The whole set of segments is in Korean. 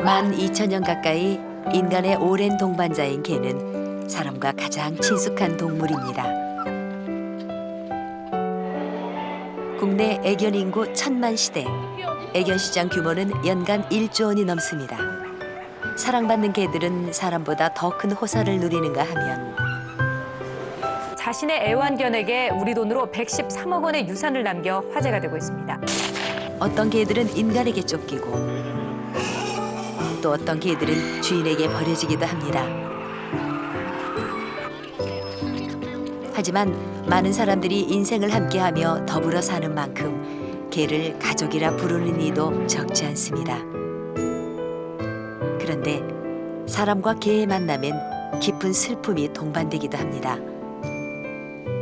12,000년 가까이 인간의 오랜 동반자인 개는 사람과 가장 친숙한 동물입니다. 국내 애견 인구 1,000만 시대, 애견 시장 규모는 연간 1조 원이 넘습니다. 사랑받는 개들은 사람보다 더 큰 호사를 누리는가 하면 자신의 애완견에게 우리 돈으로 113억 원의 유산을 남겨 화제가 되고 있습니다. 어떤 개들은 인간에게 쫓기고 또 어떤 개들은 주인에게 버려지기도 합니다. 하지만 많은 사람들이 인생을 함께하며 더불어 사는 만큼 개를 가족이라 부르는 이도 적지 않습니다. 그런데 사람과 개의 만남엔 깊은 슬픔이 동반되기도 합니다.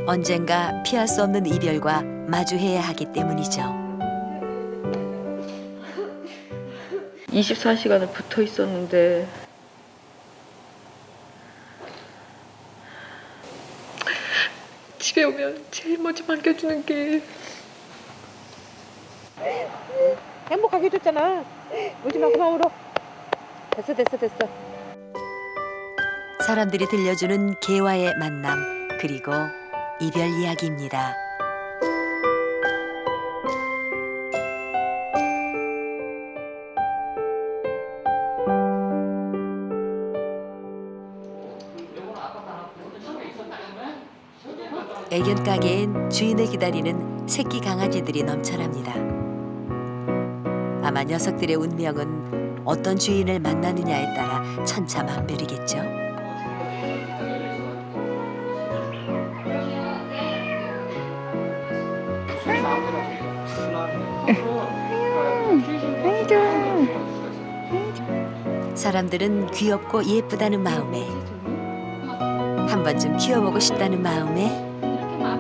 언젠가 피할 수 없는 이별과 마주해야 하기 때문이죠. 24시간을 붙어 있었는데 집에 오면 제일 먼저 반겨주는 게 행복하게 해줬잖아. 울지 마, 그만 울어. 됐어. 사람들이 들려주는 개와의 만남 그리고 이별 이야기입니다. 애견 가게엔 주인을 기다리는 새끼 강아지들이 넘쳐납니다. 아마 녀석들의 운명은 어떤 주인을 만나느냐에 따라 천차만별이겠죠. 사람들은 귀엽고 예쁘다는 마음에 한 번쯤 키워보고 싶다는 마음에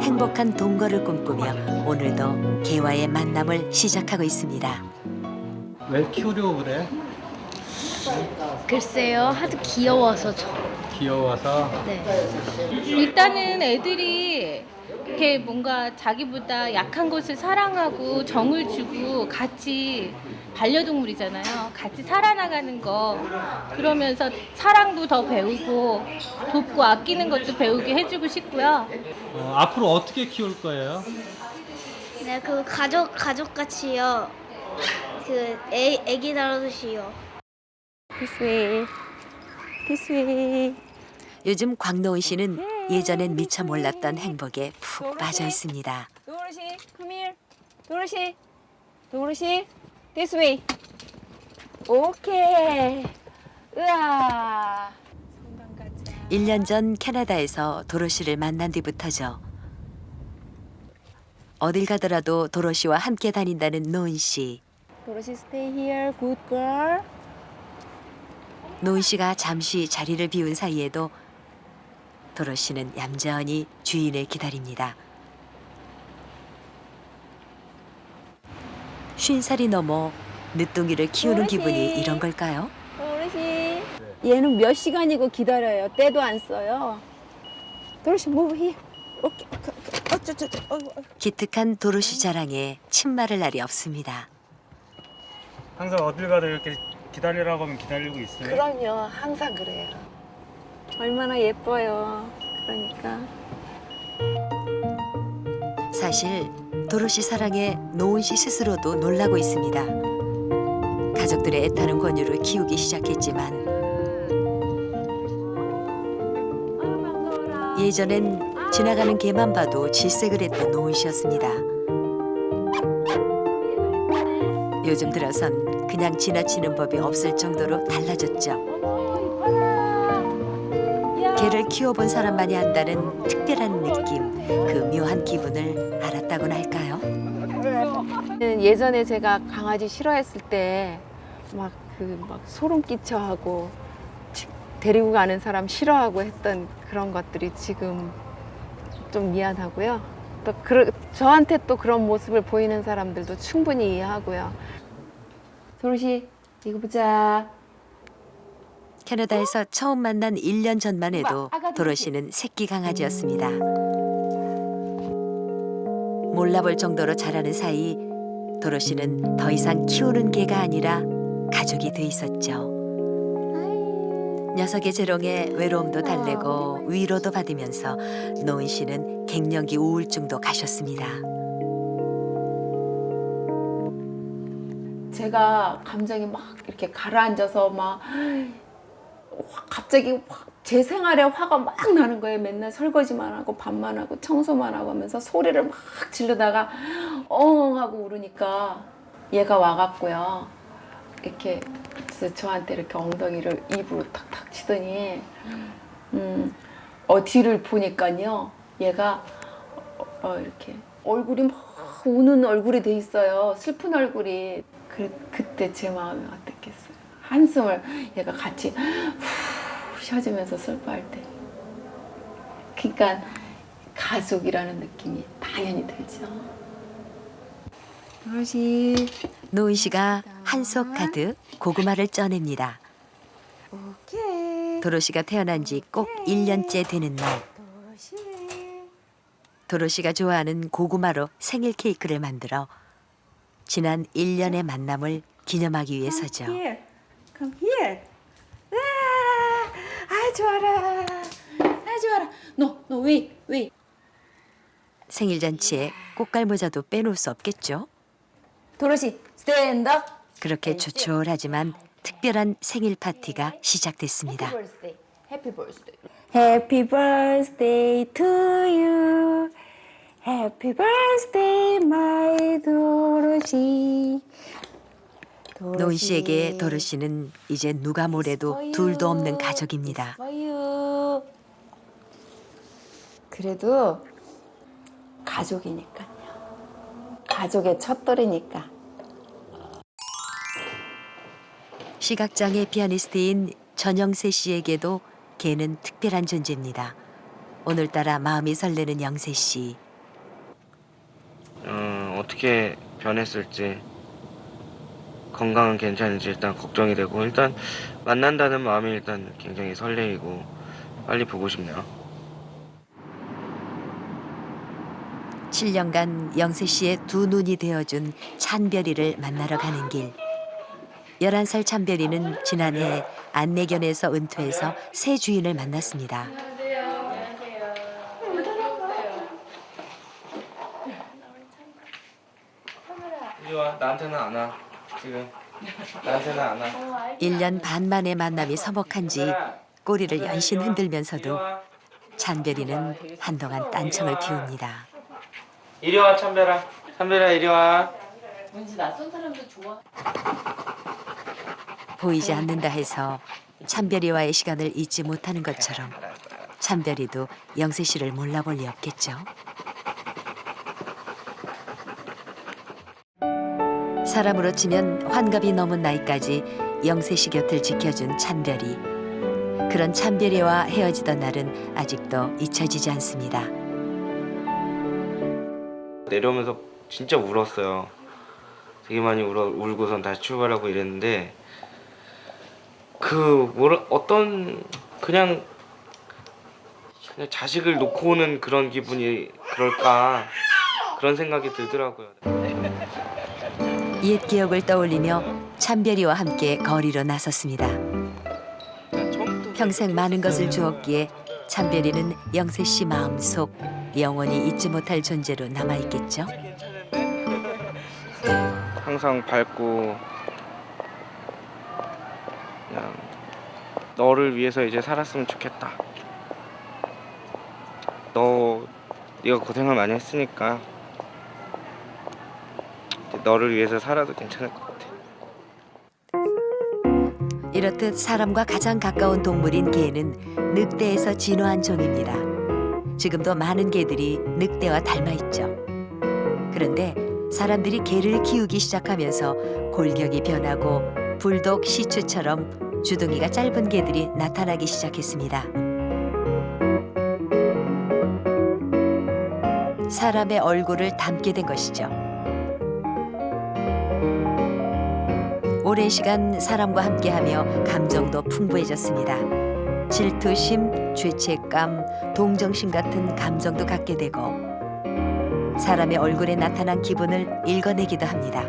행복한 동거를 꿈꾸며 오늘도 개와의 만남을 시작하고 있습니다. 왜 키우려고 그래? 글쎄요, 하도 귀여워서 귀여워서? 네. 일단은 애들이 이렇게 뭔가 자기보다 약한 것을 사랑하고 정을 주고 같이 반려동물이잖아요. 같이 살아나가는 거. 그러면서 사랑도 더 배우고 돕고 아끼는 것도 배우게 해주고 싶고요. 앞으로 어떻게 키울 거예요? 네, 그 가족같이요. 그 애기 다루듯이요. 요즘 광노은 씨는 예전엔 미처 몰랐던 행복에 푹 빠져 있습니다. 도로시, come here. 도로시, this way. 오케이. 으아. 1년 전 캐나다에서 도로시를 만난 뒤부터죠. 어딜 가더라도 도로시와 함께 다닌다는 노은 씨. 도로시, stay here, good girl. 노은 씨가 잠시 자리를 비운 사이에도 도로시는 얌전히 주인을 기다립니다. 50살이 넘어 늦둥이를 키우는 기분이 이런 걸까요? 도로시. 얘는 몇 시간이고 기다려요. 때도 안 써요. 도로시 move here. 오케이. 기특한 도로시 자랑에 침 마를 날이 없습니다. 항상 어딜 가도 이렇게 기다리라고 하면 기다리고 있어요? 그럼요. 항상 그래요. 얼마나 예뻐요. 그러니까. 사실 도로시 사랑에 노은 씨 스스로도 놀라고 있습니다. 가족들의 애타는 권유로 키우기 시작했지만 예전엔 지나가는 개만 봐도 질색을 했던 노은 씨였습니다. 요즘 들어선 그냥 지나치는 법이 없을 정도로 달라졌죠. 개를 키워본 사람만이 안다는 특별한 느낌, 그 묘한 기분을 알았다고나 할까요? 예전에 제가 강아지 싫어했을 때 막 소름 끼쳐하고 데리고 가는 사람 싫어하고 했던 그런 것들이 지금 좀 미안하고요. 또 저한테 또 그런 모습을 보이는 사람들도 충분히 이해하고요. 도로시, 이거 보자. 캐나다에서 처음 만난 1년 전만 해도 도로시는 새끼 강아지였습니다. 몰라볼 정도로 자라는 사이 도로시는 더 이상 키우는 개가 아니라 가족이 돼 있었죠. 녀석의 재롱에 외로움도 달래고 위로도 받으면서 노은 씨는 갱년기 우울증도 가셨습니다. 제가 감정이 막 이렇게 가라앉아서 막 갑자기 제 생활에 화가 막 나는 거예요. 맨날 설거지만 하고 밥만 하고 청소만 하고 하면서 소리를 막 지르다가 엉엉 하고 울으니까 얘가 와갖고요. 이렇게 저한테 이렇게 엉덩이를 입으로 탁탁 치더니 뒤를 보니까요. 얘가 이렇게 얼굴이 막 우는 얼굴이 돼 있어요. 슬픈 얼굴이. 그때 제 마음이 어땠겠어요. 한숨을 얘가 같이 후 쉬어주면서 슬퍼할 때. 그러니까 가족이라는 느낌이 당연히 들죠. 그것이 노은 씨가 한 속 가득 고구마를 쪄냅니다. 오케이. 도로 씨가 태어난 지 꼭 1년째 되는 날. 도로 씨가 좋아하는 고구마로 생일 케이크를 만들어 지난 1년의 만남을 기념하기 위해서죠. Come here. 아, 좋아라. 아, 좋아라. No, wait. 생일 잔치에 꽃갈모자도 빼놓을 수 없겠죠. 도로시 스탠드업. 그렇게 조촐하지만 특별한 생일 파티가 시작됐습니다. 해피 버스데이. Happy birthday to you. Happy birthday, my 도로시. 노은 씨에게 도로 씨는 이제 누가 뭐래도 둘도 없는 가족입니다. 그래도 가족이니까요. 가족의 첫돌이니까. 시각장애 피아니스트인 전영세 씨에게도 걔는 특별한 존재입니다. 오늘따라 마음이 설레는 영세 씨. 어떻게 변했을지, 건강은 괜찮은지 일단 걱정이 되고, 일단 만난다는 마음이 일단 굉장히 설레이고 빨리 보고 싶네요. 7년간 영세 씨의 두 눈이 되어준 찬별이를 만나러 가는 길. 11살 찬별이는 지난해 안내견에서 은퇴해서 새 주인을 만났습니다. 이리 와. 나한테는 안 와. 지금 나한테는 안 와. 1년 반 만의 만남이 서먹한지 꼬리를 연신 흔들면서도 찬별이는 한동안 딴청을 피웁니다. 이리 와, 찬별아. 찬별아, 이리 와. 보이지 않는다 해서 찬별이와의 시간을 잊지 못하는 것처럼 찬별이도 영세 씨를 몰라볼 리 없겠죠. 사람으로 치면 환갑이 넘은 나이까지 영세 씨 곁을 지켜준 찬별이. 그런 찬별이와 헤어지던 날은 아직도 잊혀지지 않습니다. 내려오면서 진짜 울었어요. 되게 많이 울고선 다시 출발하고 이랬는데 그냥 자식을 놓고 오는 그런 기분이 그럴까 그런 생각이 들더라고요. 옛 기억을 떠올리며 찬별이와 함께 거리로 나섰습니다. 평생 많은 것을 주었기에 찬별이는 영세 씨 마음속 영원히 잊지 못할 존재로 남아있겠죠. 항상 밝고 그냥 너를 위해서 이제 살았으면 좋겠다. 네가 고생을 많이 했으니까 너를 위해서 살아도 괜찮을 것 같아. 이렇듯 사람과 가장 가까운 동물인 개는 늑대에서 진화한 종입니다. 지금도 많은 개들이 늑대와 닮아있죠. 그런데 사람들이 개를 키우기 시작하면서 골격이 변하고 불독, 시추처럼 주둥이가 짧은 개들이 나타나기 시작했습니다. 사람의 얼굴을 닮게 된 것이죠. 오랜 시간 사람과 함께하며 감정도 풍부해졌습니다. 질투심, 죄책감, 동정심 같은 감정도 갖게 되고 사람의 얼굴에 나타난 기분을 읽어내기도 합니다.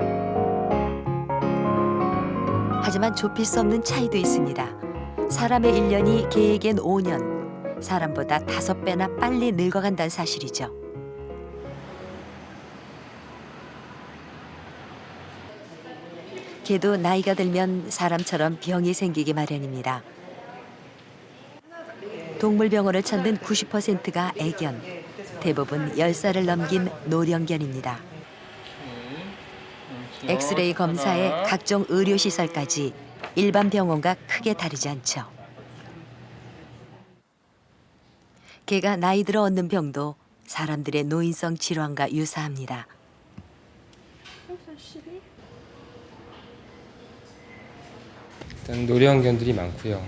하지만 좁힐 수 없는 차이도 있습니다. 사람의 1년이 개에겐 5년, 사람보다 5배나 빨리 늙어간다는 사실이죠. 개도 나이가 들면 사람처럼 병이 생기기 마련입니다. 동물병원을 찾는 90%가 애견, 대부분 10살을 넘긴 노령견입니다. 엑스레이 검사에 각종 의료시설까지 일반 병원과 크게 다르지 않죠. 개가 나이 들어 얻는 병도 사람들의 노인성 질환과 유사합니다. 일단 노령견들이 많고요.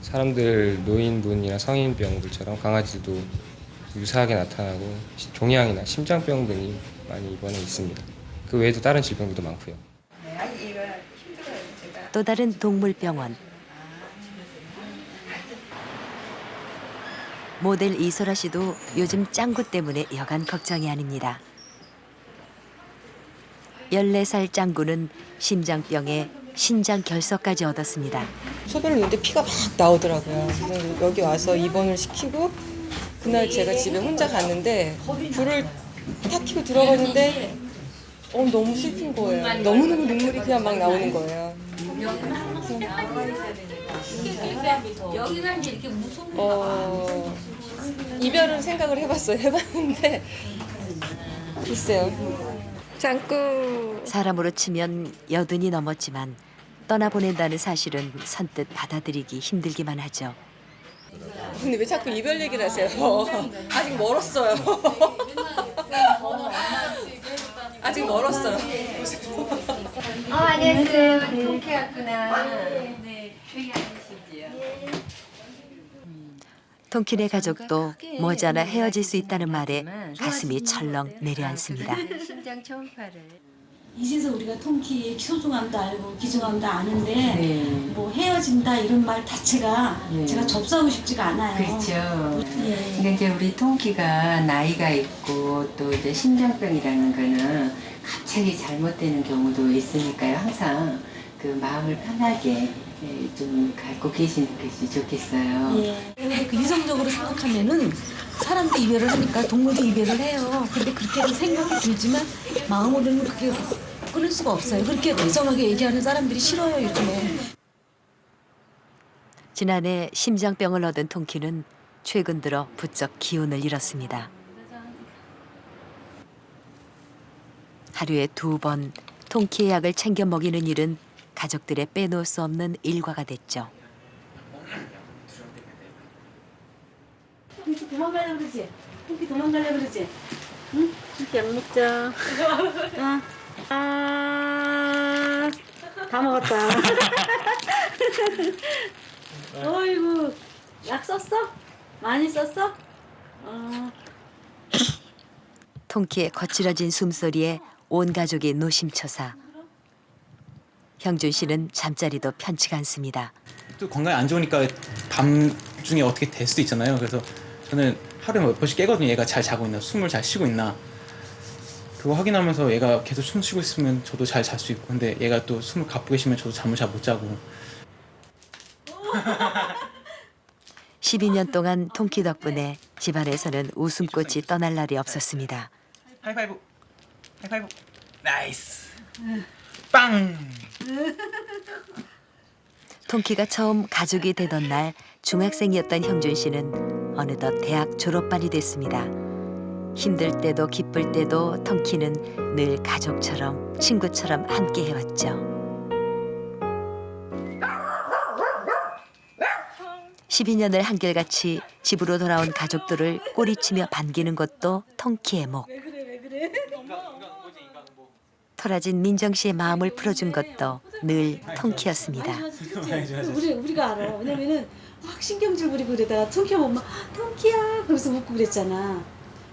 사람들 노인분이나 성인병들처럼 강아지도 유사하게 나타나고 종양이나 심장병 등이 많이 입원해 있습니다. 그 외에도 다른 질병들도 많고요. 또 다른 동물병원. 모델 이소라 씨도 요즘 짱구 때문에 여간 걱정이 아닙니다. 14살 짱구는 심장병에 신장 결석까지 얻었습니다. 소변을 누는데 피가 막 나오더라고요. 그래서 여기 와서 입원을 시키고 그날 제가 집에 혼자 갔는데 불을 탁 켜고 들어갔는데 너무 슬픈 거예요. 너무너무 눈물이 그냥 막 나오는 거예요. 이별은 생각을 해봤는데 글쎄요. 짱구. 사람으로 치면 80이 넘었지만 떠나보낸다는 사실은 선뜻 받아들이기 힘들기만 하죠. 근데 왜 자꾸 이별 얘기를 하세요? 아직 멀었어요. 아직 멀었어요. 안녕하세요. 통쾌 왔구나. 통키네 가족도 머지않아 헤어질 수 있다는 말에 가슴이 철렁 내려앉습니다. 이제서 우리가 통키의 소중함도 알고 귀중함도 아는데 뭐 헤어진다 이런 말 자체가 제가 접수하고 싶지가 않아요. 그렇죠. 근데 이제 우리 통키가 나이가 있고 또 이제 심장병이라는 거는 갑자기 잘못되는 경우도 있으니까요. 항상 그 마음을 편하게 좀 갖고 계시는 것이 좋겠어요. 그 이성적으로 생각하면은 사람도 이별을 하니까 동물도 이별을 해요. 근데 그렇게 생각이 들지만 마음으로는 그게 끊을 수가 없어요. 그렇게 냉정하게 얘기하는 사람들이 싫어요, 요즘에. 지난해 심장병을 얻은 통키는 최근 들어 부쩍 기운을 잃었습니다. 하루에 2번 통키의 약을 챙겨 먹이는 일은 가족들의 빼놓을 수 없는 일과가 됐죠. 통키 도망가려고 그러지? 통키 도망가려고 그러지? 응? 통키 약 먹자. 다 먹었다. 어이구, 약 썼어? 많이 썼어? 통키의 거칠어진 숨소리에 온 가족이 노심초사. 형준 씨는 잠자리도 편치가 않습니다. 또 건강이 안 좋으니까 밤 중에 어떻게 될 수도 있잖아요. 그래서 저는 하루에 몇 번씩 깨거든요. 얘가 잘 자고 있나, 숨을 잘 쉬고 있나. 그거 확인하면서 얘가 계속 숨 쉬고 있으면 저도 잘 잘 수 있고, 근데 얘가 또 숨을 가쁘게 쉬면 저도 잠을 잘 못 자고. 12년 동안 통키 덕분에 집안에서는 웃음꽃이 떠날 날이 없었습니다. 하이파이브. 하이파이브. 나이스. 빵. 통키가 처음 가족이 되던 날 중학생이었던 형준 씨는 어느덧 대학 졸업반이 됐습니다. 힘들 때도 기쁠 때도 통키는 늘 가족처럼 친구처럼 함께 해왔죠. 12년을 한결같이 집으로 돌아온 가족들을 꼬리치며 반기는 것도 통키의 목. 토라진 민정 씨의 마음을 풀어준 것도 늘 통키였습니다. 우리가 알아. 왜냐면은 막 신경질 부리고 그러다가 통키야 보면 통키야 그러면서 웃고 그랬잖아.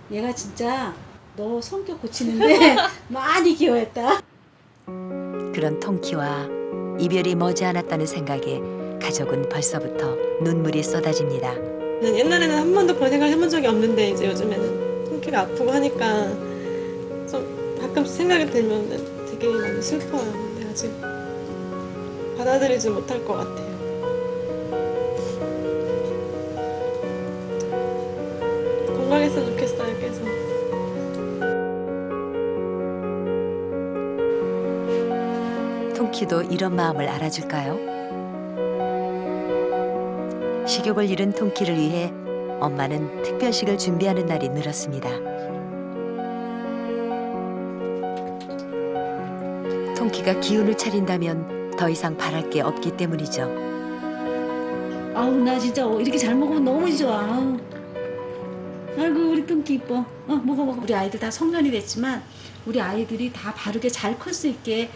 얘가 진짜 너 성격 고치는데 많이 기여했다. 그런 통키와 이별이 머지않았다는 생각에 가족은 벌써부터 눈물이 쏟아집니다. 옛날에는 한 번도 그런 생각을 해본 적이 없는데 이제 요즘에는 통키가 아프고 하니까 좀 가끔씩 생각이 들면 되게 많이 슬퍼요. 근데 아직 받아들이지 못할 것 같아요. 건강했으면 좋겠어요, 계속. 통키도 이런 마음을 알아줄까요? 식욕을 잃은 통키를 위해 엄마는 특별식을 준비하는 날이 늘었습니다. 통키가 기운을 차린다면 더 이상 바랄 게 없기 때문이죠. 아우 나 진짜 이렇게 잘 먹으면 너무 좋아. 아우. 아이고 우리 뚱기 이뻐. 먹어. 우리 아이들 다 성년이 됐지만 우리 아이들이 다 바르게 잘 클 수 있게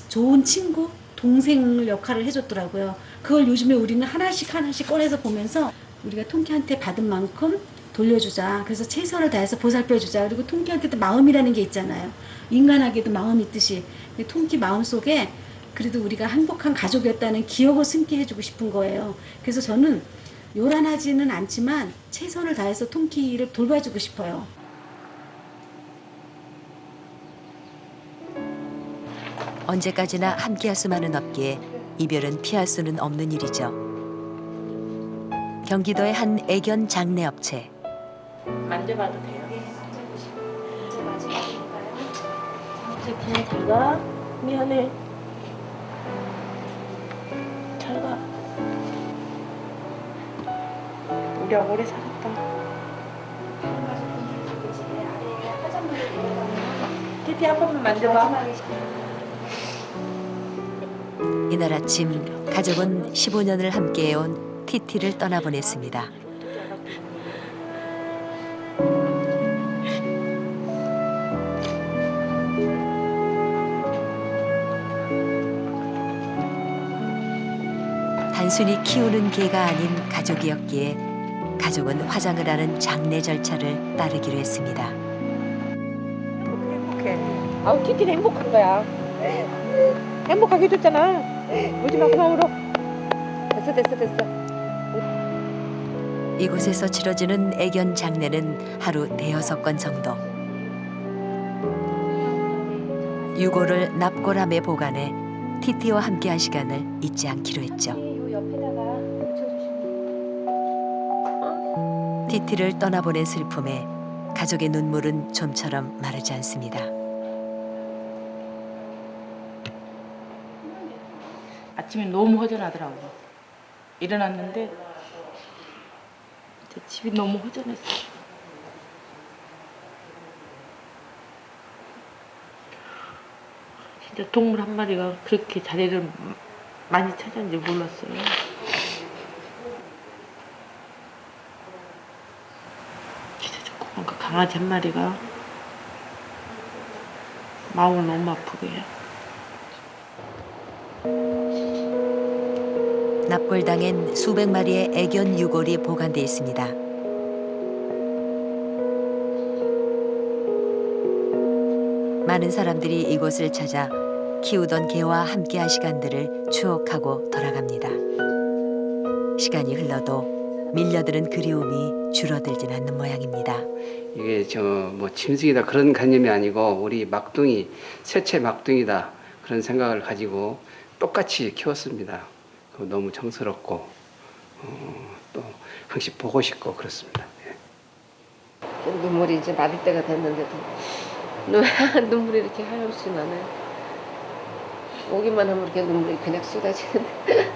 좋은 친구, 동생 역할을 해줬더라고요. 그걸 요즘에 우리는 하나씩 꺼내서 보면서 우리가 통키한테 받은 만큼 돌려주자. 그래서 최선을 다해서 보살펴주자. 그리고 통키한테도 마음이라는 게 있잖아요. 인간에게도 마음이 있듯이 통키 마음속에 그래도 우리가 행복한 가족이었다는 기억을 숨게 해주고 싶은 거예요. 그래서 저는 요란하지는 않지만 최선을 다해서 통키를 돌봐주고 싶어요. 언제까지나 함께할 수만은 없기에 이별은 피할 수는 없는 일이죠. 경기도의 한 애견 장례 업체. 만져봐도 돼요? 그냥 잘 가. 미안해. 잘 가. 우리가 오래 살았다. 티티 한 번만 만져봐. 이날 아침 가족은 15년을 함께해온 티티를 떠나보냈습니다. 단순히 키우는 개가 아닌 가족이었기에 가족은 화장을 하는 장례 절차를 따르기로 했습니다. 행복해. 아우 티티는 행복한 거야. 행복하게 해줬잖아. 울지 마 그만 울어. 됐어. 이곳에서 치러지는 애견 장례는 하루 5-6건 정도. 유골을 납골함에 보관해 티티와 함께한 시간을 잊지 않기로 했죠. 티티를 떠나보낸 슬픔에 가족의 눈물은 좀처럼 마르지 않습니다. 아침에 너무 허전하더라고요. 일어났는데 집이 너무 허전했어요. 진짜 동물 한 마리가 그렇게 자리를 많이 찾았는지 몰랐어요. 진짜 조그만 그 강아지 한 마리가 마음을 너무 아프게 해요. 납골당엔 수백 마리의 애견 유골이 보관돼 있습니다. 많은 사람들이 이곳을 찾아 키우던 개와 함께한 시간들을 추억하고 돌아갑니다. 시간이 흘러도 밀려드는 그리움이 줄어들진 않는 모양입니다. 이게 뭐 짐승이다 그런 개념이 아니고 우리 막둥이, 셋째 막둥이다 그런 생각을 가지고 똑같이 키웠습니다. 너무 정스럽고 또 항상 보고 싶고 그렇습니다. 예. 눈물이 이제 맞을 때가 됐는데도 눈물이 이렇게 하염없이 나네요. 오기만 하면 이렇게 눈물이 그냥 쏟아지는데.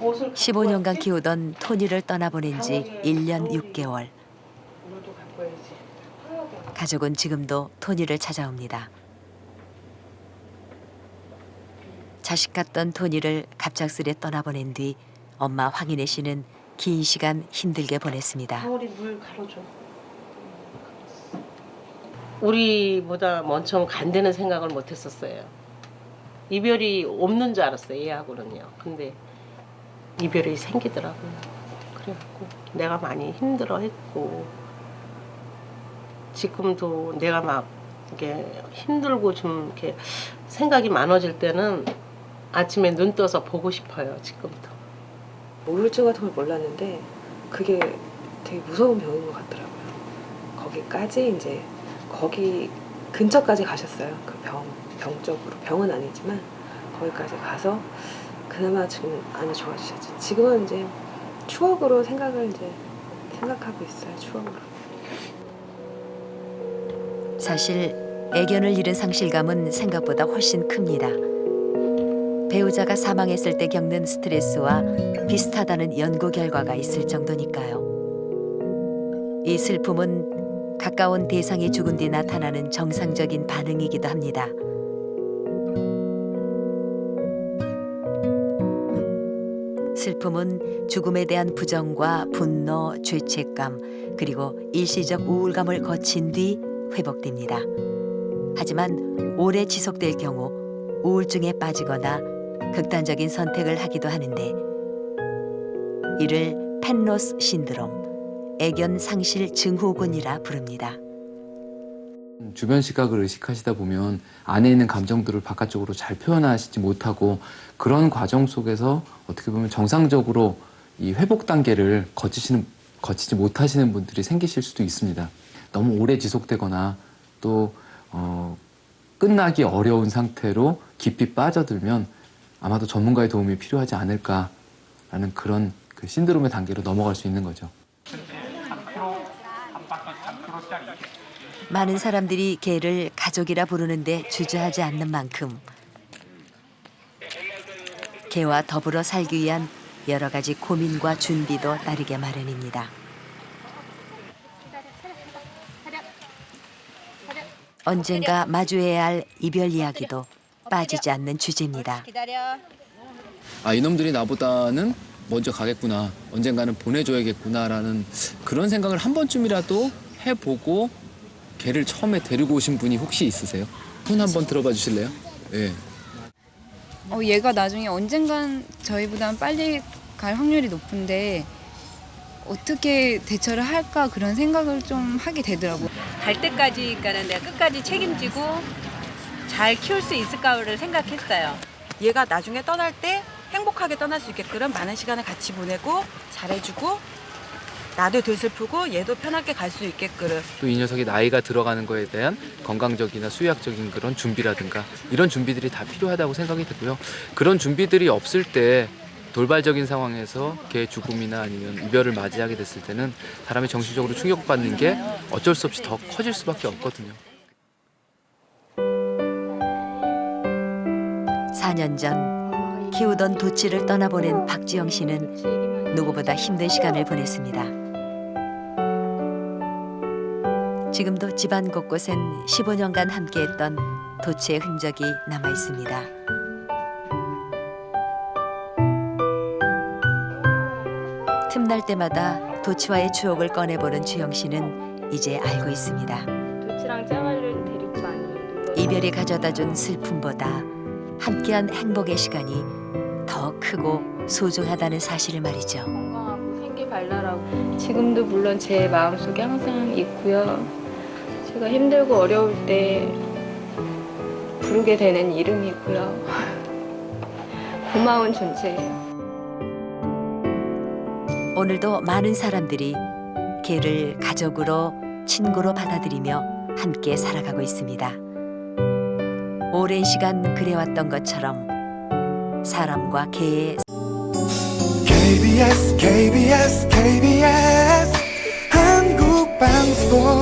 15년간 키우던 토니를 떠나보낸 지 1년 6개월. 가족은 지금도 토니를 찾아옵니다. 자식 같던 토니를 갑작스레 떠나보낸 뒤 엄마 황인혜 씨는 긴 시간 힘들게 보냈습니다. 하울이 물 가려줘. 우리보다 먼저 간다는 생각을 못했었어요. 이별이 없는 줄 알았어요, 얘하고는요. 근데 이별이 생기더라고요. 그래갖고 내가 많이 힘들어했고 지금도 내가 막 이게 힘들고 좀 이렇게 생각이 많아질 때는 아침에 눈 떠서 보고 싶어요. 지금도. 우울증 같은 걸 몰랐는데 그게 되게 무서운 병인 것 같더라고요. 거기 근처까지 가셨어요. 그 병 병적으로 병은 아니지만 거기까지 가서 그나마 지금 많이 좋아지셨죠. 지금은 이제 추억으로 생각하고 있어요. 추억으로. 사실 애견을 잃은 상실감은 생각보다 훨씬 큽니다. 배우자가 사망했을 때 겪는 스트레스와 비슷하다는 연구 결과가 있을 정도니까요. 이 슬픔은 가까운 대상이 죽은 뒤 나타나는 정상적인 반응이기도 합니다. 슬픔은 죽음에 대한 부정과 분노, 죄책감, 그리고 일시적 우울감을 거친 뒤 회복됩니다. 하지만 오래 지속될 경우 우울증에 빠지거나 극단적인 선택을 하기도 하는데 이를 펜로스 신드롬, 애견 상실 증후군이라 부릅니다. 주변 시각을 의식하시다 보면 안에 있는 감정들을 바깥쪽으로 잘 표현하시지 못하고 그런 과정 속에서 어떻게 보면 정상적으로 이 회복 단계를 거치지 못하시는 분들이 생기실 수도 있습니다. 너무 오래 지속되거나 또 끝나기 어려운 상태로 깊이 빠져들면 아마도 전문가의 도움이 필요하지 않을까라는 그런 그 신드롬의 단계로 넘어갈 수 있는 거죠. 많은 사람들이 개를 가족이라 부르는데 주저하지 않는 만큼 개와 더불어 살기 위한 여러 가지 고민과 준비도 따르게 마련입니다. 언젠가 마주해야 할 이별 이야기도 빠지지 않는 주제입니다. 아, 이놈들이 나보다는 먼저 가겠구나, 언젠가는 보내줘야겠구나라는 그런 생각을 한 번쯤이라도 해보고 개를 처음에 데리고 오신 분이 혹시 있으세요? 손 한번 들어봐 주실래요? 예. 얘가 나중에 언젠간 저희보다는 빨리 갈 확률이 높은데 어떻게 대처를 할까 그런 생각을 좀 하게 되더라고요. 갈 때까지니까는 내가 끝까지 책임지고 잘 키울 수 있을까를 생각했어요. 얘가 나중에 떠날 때 행복하게 떠날 수 있게끔 많은 시간을 같이 보내고 잘해주고 나도 덜 슬프고 얘도 편하게 갈 수 있게끔. 또 이 녀석이 나이가 들어가는 거에 대한 건강적이나 수의학적인 그런 준비라든가 이런 준비들이 다 필요하다고 생각이 되고요. 그런 준비들이 없을 때 돌발적인 상황에서 개의 죽음이나 아니면 이별을 맞이하게 됐을 때는 사람이 정신적으로 충격받는 게 어쩔 수 없이 더 커질 수밖에 없거든요. 4년 전 키우던 도치를 떠나보낸 박지영 씨는 누구보다 힘든 시간을 보냈습니다. 지금도 집안 곳곳엔 15년간 함께했던 도치의 흔적이 남아 있습니다. 틈날 때마다 도치와의 추억을 꺼내보는 주영 씨는 이제 알고 있습니다. 도치랑 짱아리를 데리고 많이 놀러 이별이 가져다준 슬픔보다 함께한 행복의 시간이 더 크고 소중하다는 사실을 말이죠. 건강하고 생기 발랄하고 지금도 물론 제 마음속에 항상 있고요. 제가 힘들고 어려울 때 부르게 되는 이름이고요. 고마운 존재예요. 오늘도 많은 사람들이 개를 가족으로 친구로 받아들이며 함께 살아가고 있습니다. 오랜 시간 그래왔던 것처럼 사람과 개의 KBS 한국방송